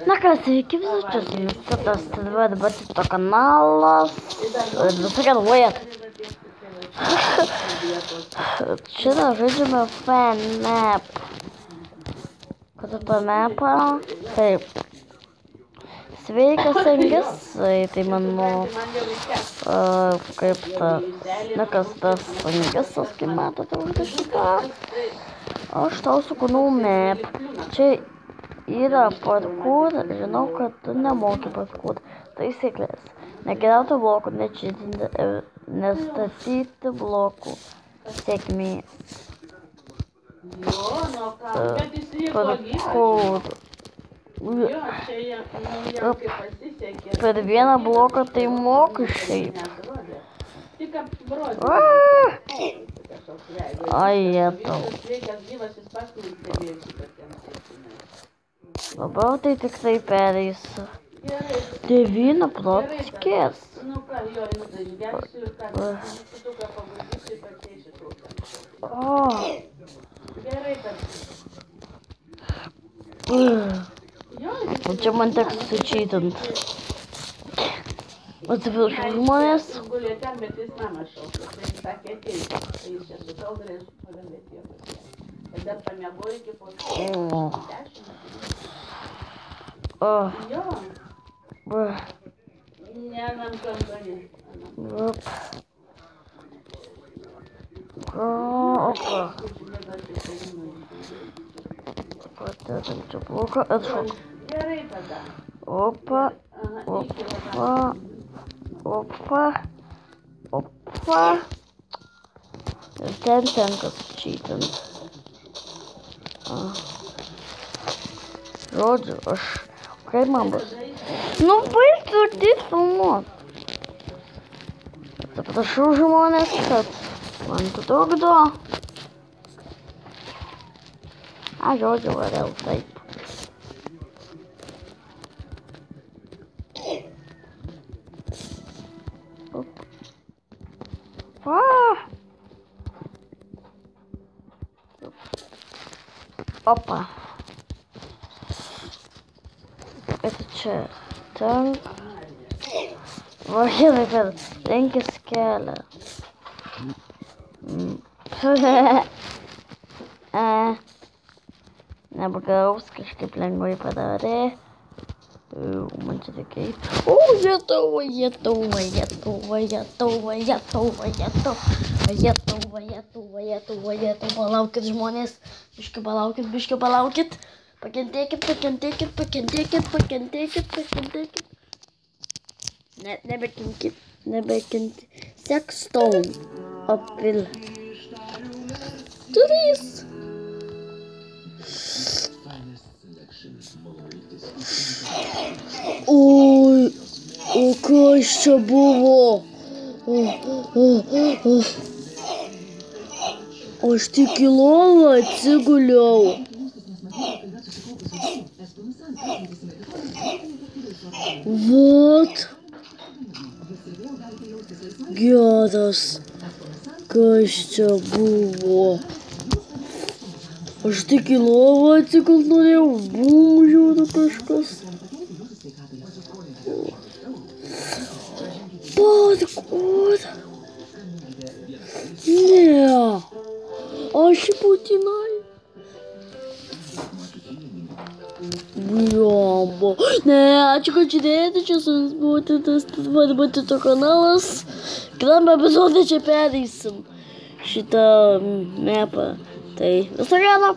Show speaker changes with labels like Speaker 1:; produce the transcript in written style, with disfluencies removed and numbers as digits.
Speaker 1: Na ką, sveiki visus čia su jumis, tas dabar to kanalas ir visą galvojat. Šitą žaidžiame fan map. Kad apie mapą, taip. Sveikas Engis, tai mano, kaip ta, na kas tas Engisas, kaip matote už šitą. Aš tau sukunau map. Čia yra parkour, žinau, kad tu nemoki parkour. Taisyklės. Nekeliauti blokų, nečytinti ir nestatyti blokų. Sėkmės. Parkour. Per vieną bloką tai mokesčiai. Ai, jetau. Dabar tai tik tai pereisiu. 9 plockės. O čia man teks sučytint. Atsiprašau žmonės. Čia bloką atšok. Opa. Ir ten tenka sučytint. Žodžiu, aš... Kaip man bus? Nu, baigsiu tik filmuot. Atsiprašau žmonės, kad man tu trukdo. Žodžiu, vėl taip. Opa. Это čia. Ten. Va, gerai, kad renkis kelią. Nebagaus, kažkaip lengvai padarė. Man čia tokiai. O, jetau. Palaukit žmonės. Biški palaukit. Pakentėkit. Nebekinkit. Sexstone. Apvil. Turys. Oi, o kas čia buvo? Aš tik į lovą atsiguliau. Vat. Geras. Kas čia buvo? Aš tik į lovą atsigult norėjau. Bum, žiūriu kažkas. Parkour. Ne. Aš būtinai. Blemba. Ne, ačiū, kad žiūrėjote, čia su jumis buvo to kanalas. Kitam epizode čia pereisim šitą mapą. Tai visą gero.